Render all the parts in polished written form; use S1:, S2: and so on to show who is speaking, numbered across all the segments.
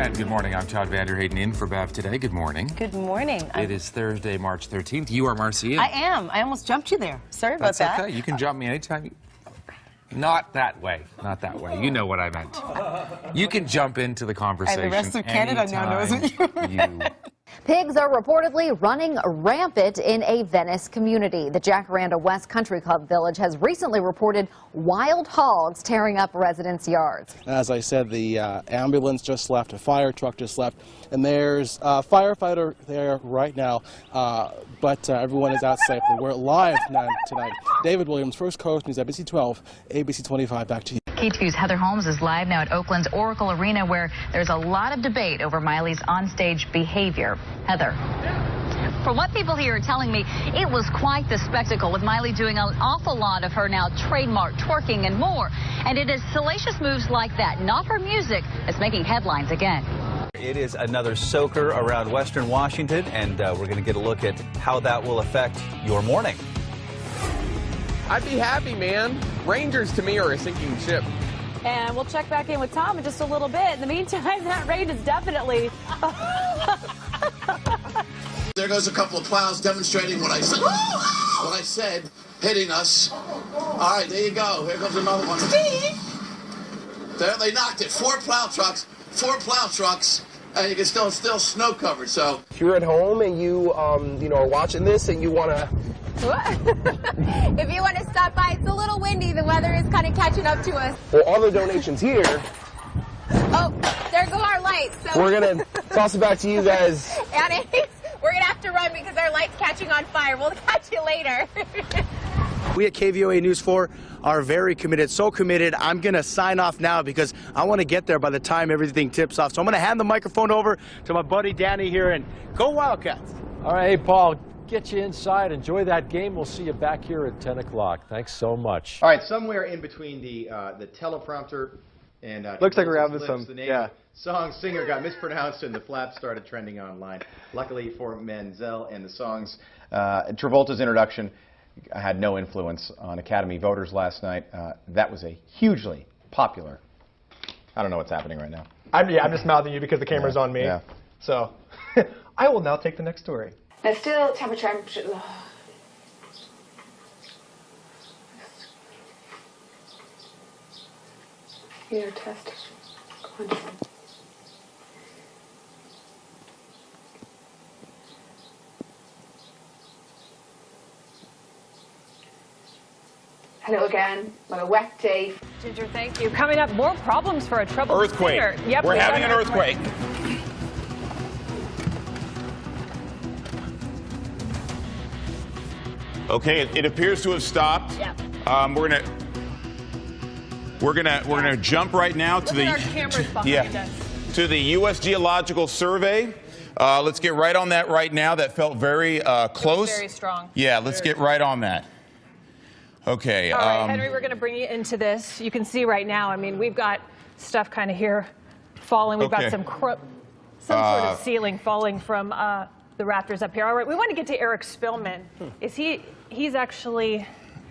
S1: And good morning. I'm Todd Vanderhayden in for Bev today. Good morning.
S2: Good morning.
S1: It is Thursday, March 13th. You are Marcia.
S2: I am. I almost jumped you there. Sorry about that.
S1: That's okay. You can jump me anytime. Not that way. Not that way. You know what I meant. You can jump into the conversation.
S2: And the rest of Canada now knows what you
S3: Pigs are reportedly running rampant in a Venice community. The Jacaranda West Country Club Village has recently reported wild hogs tearing up residents' yards.
S4: As I said, the ambulance just left, a fire truck just left, and there's a firefighter there right now, but everyone is out safely. We're live tonight. David Williams, First Coast News, ABC 12, ABC 25, back to you.
S5: K2's Heather Holmes is live now at Oakland's Oracle Arena, where there's a lot of debate over Miley's onstage behavior. Heather. From what people here are telling me, it was quite the spectacle, with Miley doing an awful lot of her now trademark twerking and more. And it is salacious moves like that, not her music, that's making headlines again.
S6: It is another soaker around Western Washington, and we're going to get a look at how that will affect your morning.
S7: I'd be happy, man. Rangers to me are a sinking ship.
S8: And we'll check back in with Tom in just a little bit. In the meantime, that rain is definitely...
S9: There goes a couple of plows demonstrating what I said. What I said, hitting us. All right, there you go. Here comes another one. There, they knocked it. Four plow trucks, and you can still snow covered. So
S7: If you're at home and you are watching this and you want to...
S10: If you want to stop by, it's a little windy. The weather is kind of catching up to us.
S7: Well, all the donations here.
S10: Oh, there go our lights. So
S7: We're going to toss it back to you guys.
S10: And we're going to have to run because our light's catching on fire. We'll catch you later.
S4: We at KVOA News 4 are very committed, so committed. I'm going to sign off now because I want to get there by the time everything tips off. So I'm going to hand the microphone over to my buddy Danny here, and go Wildcats.
S11: All right, hey, Paul, get you inside. Enjoy that game. We'll see you back here at 10 o'clock. Thanks so much.
S12: All right, somewhere in between the teleprompter and
S7: Looks like we're having some,
S12: the name of the song singer got mispronounced and the flaps started trending online. Luckily for Manziel and the songs, Travolta's introduction had no influence on Academy voters last night. That was a hugely popular. I don't know what's happening right now.
S7: I'm just mouthing you because the camera's on me.
S12: Yeah.
S7: So I will now take the next story.
S10: But still, temperature. Your test. Hello again. What a wet day.
S8: Ginger, thank you. Coming up, more problems for a troubled singer. Yep,
S1: We're having an earthquake. Okay, it appears to have stopped.
S8: Yep.
S1: We're gonna jump right now to
S8: Look at our cameras behind us.
S1: to the U.S. Geological Survey. Let's get right on that right now. That felt very close.
S8: Very strong.
S1: Yeah, let's get right on that. Okay.
S8: All right, Henry, we're going to bring you into this. You can see right now, I mean, we've got stuff kind of here falling. We've got some sort of ceiling falling from the rafters up here. All right, we want to get to Eric Spillman. He's actually...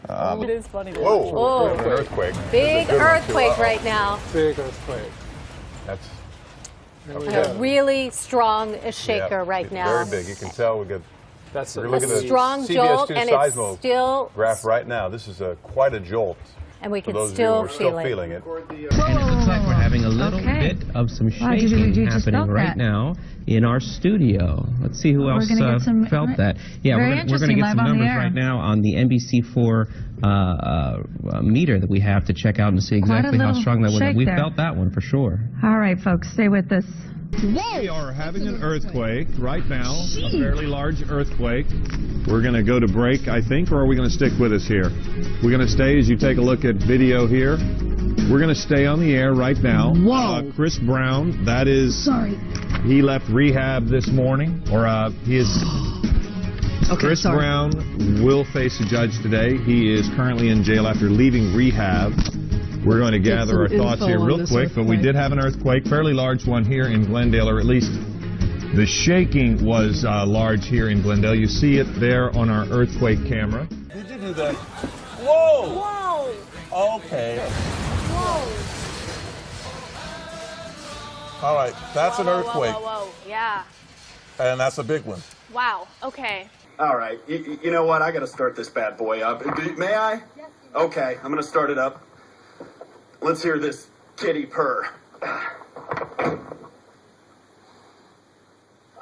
S8: it is funny to watch.
S10: Oh,
S11: An earthquake.
S10: big earthquake right now.
S11: Big earthquake. That's
S10: A really strong shaker right now.
S13: Very big. You can tell we got.
S11: That's
S10: a strong jolt, and it's still
S13: graph right now. This is quite a jolt.
S10: And we can
S13: For those
S10: still
S13: of you who are
S10: feel
S13: feeling
S10: it.
S13: it.
S14: And it looks like we're having a little bit of some shaking happening right now in our studio. Let's see who else felt that. Yeah, we're going to get some numbers right now on the NBC4 meter that we have to check out and see exactly how strong that was. We felt that one for sure.
S15: All right, folks, stay with us.
S16: We are having an earthquake right now, a fairly large earthquake. We're going to go to break, I think, or are we going to stick with us here? We're going to stay as you take a look at video here. We're going to stay on the air right now.
S15: Whoa.
S16: Chris Brown, that is... Sorry. He left rehab this morning, or he is... Chris Brown will face a judge today. He is currently in jail after leaving rehab. We're going to gather our thoughts here real quick, but we did have an earthquake, fairly large one here in Glendale, or at least the shaking was large here in Glendale. You see it there on our earthquake camera.
S13: Did you do that? Whoa!
S10: Whoa!
S13: Okay.
S10: Whoa!
S17: All right, that's an earthquake,
S10: Whoa. Yeah.
S17: and that's a big one.
S10: Wow. Okay.
S18: All right, you know what? I got to start this bad boy up. May I? Yes. Okay, I'm going to start it up. Let's hear this kitty purr.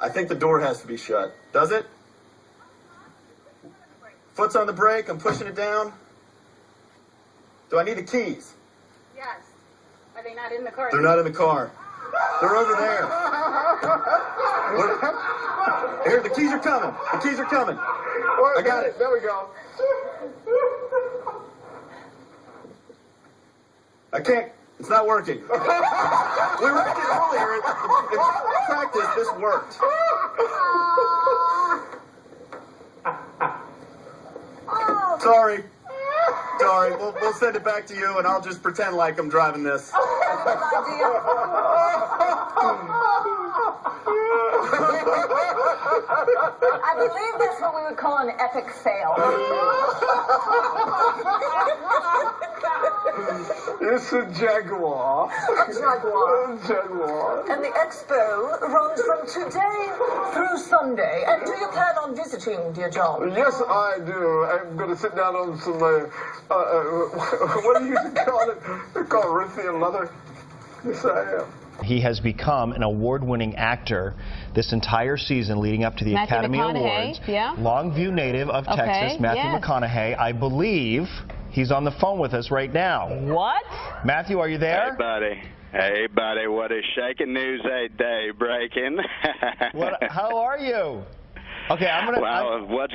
S18: I think the door has to be shut. Does it? Foot's on the brake. I'm pushing it down. Do I need the keys?
S10: Yes. Are they not in the car?
S18: They're not in the car. They're over there. Here, the keys are coming. The keys are coming. I got it.
S19: There we go.
S18: I can't. It's not working. We wrecked it earlier. In practice, this worked. Sorry. Sorry. We'll send it back to you, and I'll just pretend like I'm driving this.
S20: I believe that's what we would call an epic fail.
S19: It's a Jaguar. Jaguar.
S20: And the expo runs from today through Sunday. And do you plan on visiting, dear John?
S19: Yes, I do. I'm going to sit down on some, what do you call it? They call it Rithian leather. Yes, I am.
S12: He has become an award-winning actor this entire season leading up to the
S10: Matthew
S12: Academy
S10: McConaughey,
S12: Awards.
S10: yeah.
S12: Longview native of
S10: Okay,
S12: Texas, Matthew
S10: yes.
S12: McConaughey. I believe he's on the phone with us right now.
S10: What?
S12: Matthew, are you there?
S21: Hey, buddy. Hey, buddy. What is shaking news day breaking?
S12: How are you? Okay, I'm going to...
S21: Well, what's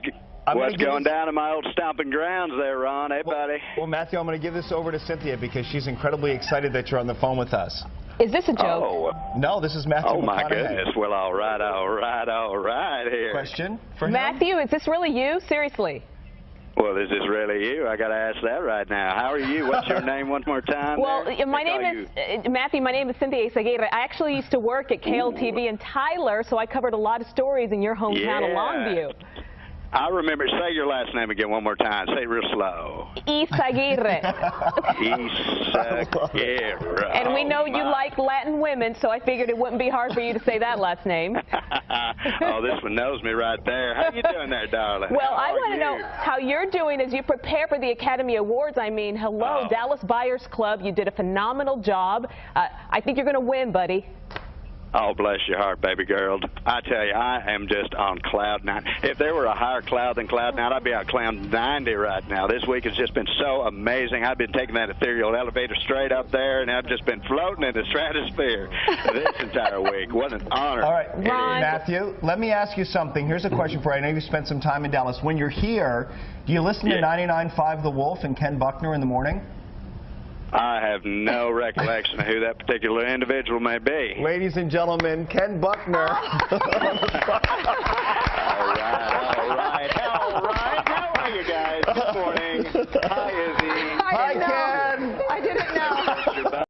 S21: going down in my old stomping grounds there, Ron? Hey, buddy.
S12: Well, Matthew, I'm going to give this over to Cynthia because she's incredibly excited that you're on the phone with us.
S10: Is this a joke?
S21: Oh.
S12: No, this is Matthew
S21: Oh, my
S12: McConaughey.
S21: goodness. Well, all right here.
S12: Question for him?
S10: Matthew, is this really you? Seriously?
S21: Well, is this really you? I got to ask that right now. How are you? What's your name one more time?
S10: Well,
S21: there?
S10: my name is, Matthew, my name is Cynthia Izaguirre. I actually used to work at KLTV in Tyler, so I covered a lot of stories in your hometown of Longview.
S21: I remember. Say your last name again one more time. Say it real slow.
S10: Izaguirre.
S21: Izaguirre.
S10: And we know you like Latin women, so I figured it wouldn't be hard for you to say that last name.
S21: Oh, this one knows me right there. How you doing there, darling?
S10: Well, I want to know how you're doing as you prepare for the Academy Awards. I mean, hello, Dallas Buyers Club. You did a phenomenal job. I think you're going to win, buddy.
S21: Oh, bless your heart, baby girl. I tell you, I am just on cloud nine. If there were a higher cloud than cloud nine, I'd be on cloud 90 right now. This week has just been so amazing. I've been taking that ethereal elevator straight up there, and I've just been floating in the stratosphere this entire week. What an honor.
S12: All right, Matthew, let me ask you something. Here's a question for you. I know you spent some time in Dallas. When you're here, do you listen to 99.5 The Wolf and Ken Buckner in the morning?
S21: I have no recollection of who that particular individual may be.
S12: Ladies and gentlemen, Ken Buckner.
S21: All right. How are you guys? Good morning. Hi, Izzy.
S12: Hi, Ken.
S10: I didn't know.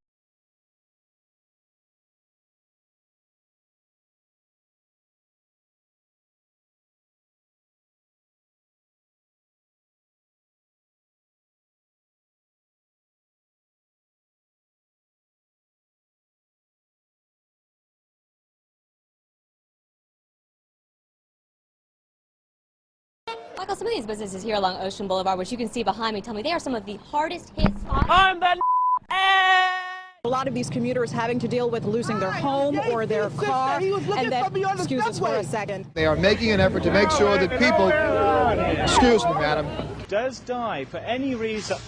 S22: Michael, some of these businesses here along Ocean Boulevard, which you can see behind me, tell me they are some of the hardest hit spots.
S23: I'm the A lot of these commuters having to deal with losing their home or their car, and then, excuse us for a second.
S24: They are making an effort to make sure that people, excuse me, madam,
S25: does die for any reason.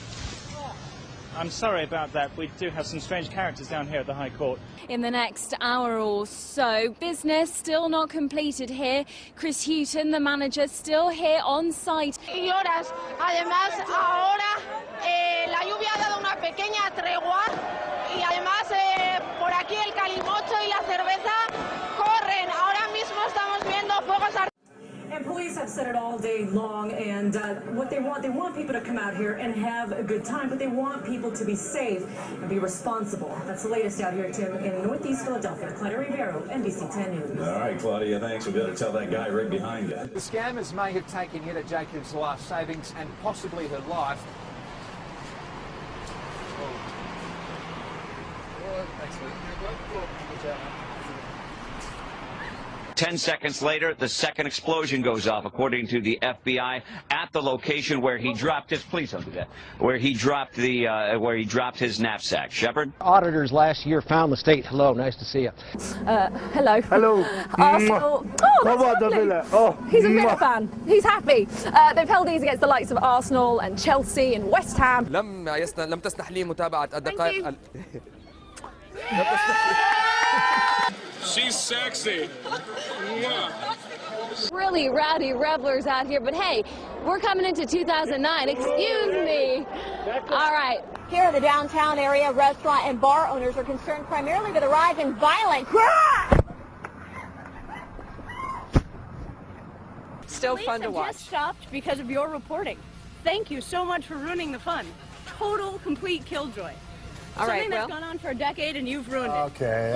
S25: I'm sorry about that. We do have some strange characters down here at the High Court.
S22: In the next hour or so, business still not completed here. Chris Houghton, the manager, still here on site.
S26: Y horas. Además, ahora la lluvia ha dado una pequeña tregua y además por aquí el calimocho y la cerveza corren. Ahora mismo estamos viendo fuegos artificiales.
S27: And police have said it all day long, and what they want people to come out here and have a good time, but they want people to be safe and be responsible. That's the latest out here, Tim, in Northeast Philadelphia. Claudia Rivero, NBC 10 News.
S28: All right, Claudia, thanks. We better tell that guy right behind you.
S29: The scammers may have taken Ida Jacobs' life savings and possibly her life. Oh. Thanks,
S1: 10 seconds later, the second explosion goes off, according to the FBI, at the location where he dropped his. Please don't do that. Where he dropped his knapsack. Shepard.
S2: Auditors last year found the state. Hello, nice to see you.
S23: Hello.
S2: Hello.
S23: Arsenal. Oh, that's lovely.
S2: Oh,
S23: he's a Villa fan. He's happy. They've held these against the likes of Arsenal and Chelsea and West Ham.
S2: لم تسنح لي متابعة الدقائق.
S19: She's sexy.
S22: Really rowdy revelers out here, but hey, we're coming into 2009. Excuse me. All right.
S3: Here in the downtown area, restaurant and bar owners are concerned primarily with a rise in violence.
S23: Still fun to watch.
S3: Just stopped because of your reporting. Thank you so much for ruining the fun. Total, complete killjoy.
S23: All right,
S3: Something that's gone on for a decade and you've ruined it.
S17: Okay.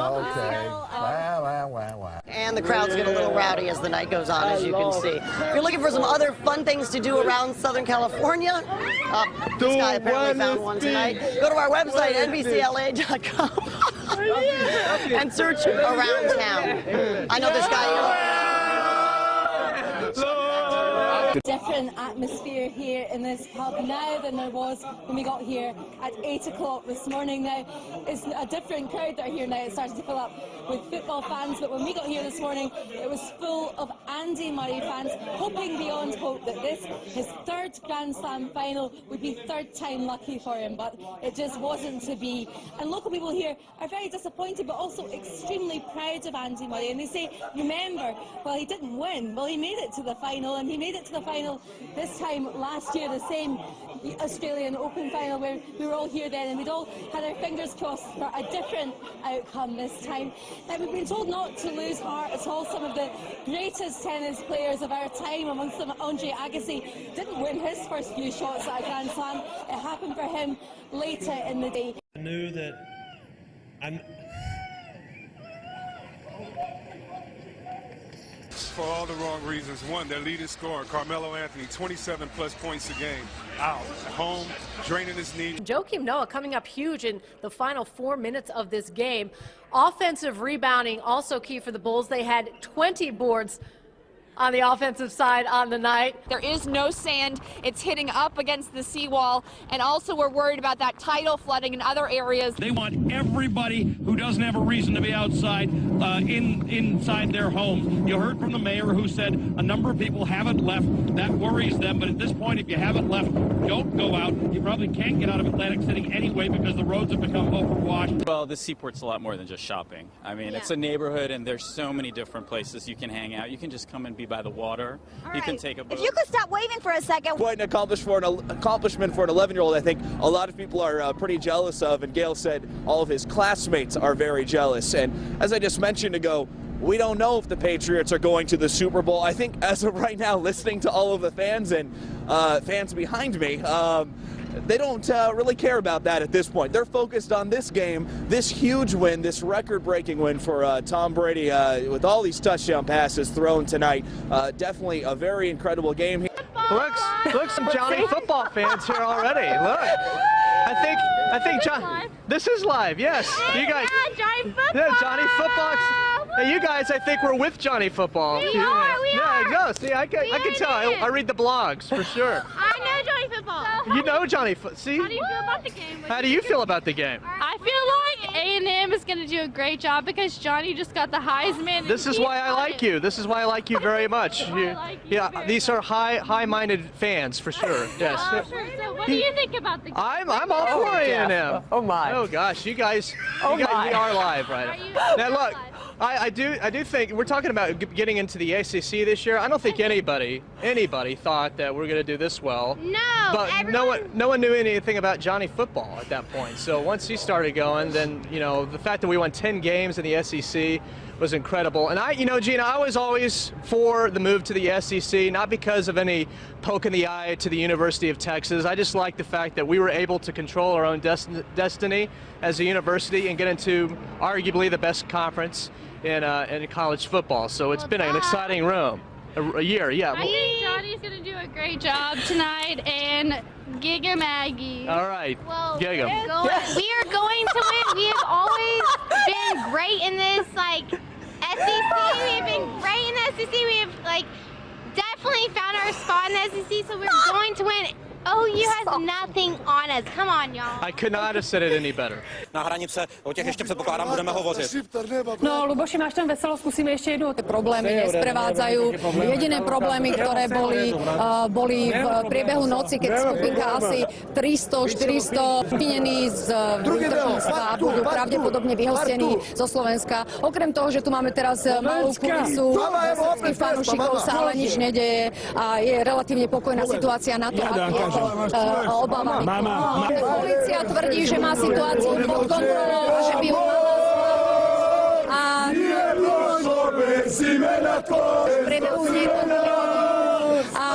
S4: And the crowds get a little rowdy as the night goes on, as you can see. If you're looking for some other fun things to do around Southern California, this guy apparently found one tonight. Go to our website, NBCLA.com, and search around town. I know this guy.
S3: Different atmosphere here in this pub now than there was when we got here at 8 o'clock this morning. Now, it's a different crowd that are here now. It's starting to fill up with football fans, but when we got here this morning, it was full of Andy Murray fans, hoping beyond hope that this, his third Grand Slam final, would be third time lucky for him, but it just wasn't to be. And local people here are very disappointed, but also extremely proud of Andy Murray, and they say, remember, well, he didn't win, well, he made it to the final, and he made it to the final this time last year, the same Australian Open final where we were all here then and we'd all had our fingers crossed for a different outcome this time. We've been told not to lose heart at all. Some of the greatest tennis players of our time, amongst them Andre Agassi, didn't win his first few shots at a Grand Slam. It happened for him later in the day.
S5: I knew that
S19: For all the wrong reasons. One, their leading scorer, Carmelo Anthony, 27+ points a game. Out at home, draining his knee.
S6: Joakim Noah coming up huge in the final 4 minutes of this game. Offensive rebounding also key for the Bulls. They had 20 boards on the offensive side on the night.
S22: There is no sand. It's hitting up against the seawall, and also we're worried about that tidal flooding in other areas.
S5: they want everybody who doesn't have a reason to be outside inside their homes. You heard from the mayor who said a number of people haven't left. That worries them, but at this point, if you haven't left, don't go out. You probably can't get out of Atlantic City anyway because the roads have become overwashed.
S7: Well, the seaport's a lot more than just shopping. I mean, it's a neighborhood, and there's so many different places you can hang out. You can just come and be by the water. You can take a boat.
S3: If you could stop waving for a second.
S8: Quite an accomplishment for an 11-year-old. I think a lot of people are pretty jealous of, and Gail said all of his classmates are very jealous. And as I just mentioned ago, we don't know if the Patriots are going to the Super Bowl. I think as of right now, listening to all of the fans and fans behind me, they don't really care about that at this point. They're focused on this game, this huge win, this record-breaking win for Tom Brady with all these touchdown passes thrown tonight. Definitely a very incredible game.
S2: Look, some Johnny football fans here already. Look, I think John. This is live. Yes, you guys.
S3: Johnny Football.
S2: Yeah, Johnny Football. Hey, you guys, I think we're with Johnny Football.
S3: We are.
S2: Yeah, no, see, I can tell. I read the blogs for sure.
S3: I know Johnny Football.
S2: You know Johnny Football. See?
S3: How do you feel about the game?
S2: How do you feel about the game?
S3: I feel like A&M is going to do a great job because Johnny just got the Heisman.
S2: This is why I like you. This is why I like you very much. Yeah, these are high-minded fans for sure. Yes.
S3: Sure. So what do you think about the game?
S2: I'm all for A&M.
S4: Oh my.
S2: Oh gosh, you guys, we are live right now. Now look, I do think we're talking about getting into the ACC this year. I don't think anybody thought that we're going to do this well.
S3: No.
S2: But no one knew anything about Johnny Football at that point. So once he started going, then the fact that we won 10 games in the SEC was incredible. And Gina, I was always for the move to the SEC, not because of any poke in the eye to the University of Texas. I just like the fact that we were able to control our own destiny as a university and get into arguably the best conference in college football. So it's been an exciting room. A year, yeah.
S9: I think Johnny's going to do a great job tonight, and Giga Maggie.
S2: All right,
S9: well,
S2: Giga.
S9: We are going to win. We have always been great in this, like, SEC. We have been great in the SEC. We have, like, definitely found our spot in the SEC, so we're going to win. OU has nothing on us. Come on, y'all.
S2: I could not have said it any better.
S11: Na hranice, o těch ještě předpokládám, budeme hovořit.
S23: No, Luboši, máš tam veselo, skúsime ešte jednu.
S13: Problémy nesprevádzajú. Jediné problémy, ktoré boli v priebehu noci, keď skupinka asi 300-400 vinení z výtrčníctva budú pravdepodobne vyhostení zo Slovenska. Okrem toho, že tu máme teraz malú kulisu slovenských fanúšikov, sa ale nič nedeje a je relatívne pokojná situácia na to, aby obávami. Polícia tvrdí, že má situáciu pod kontrolou a že by ju mala a v priebehu niekoľko a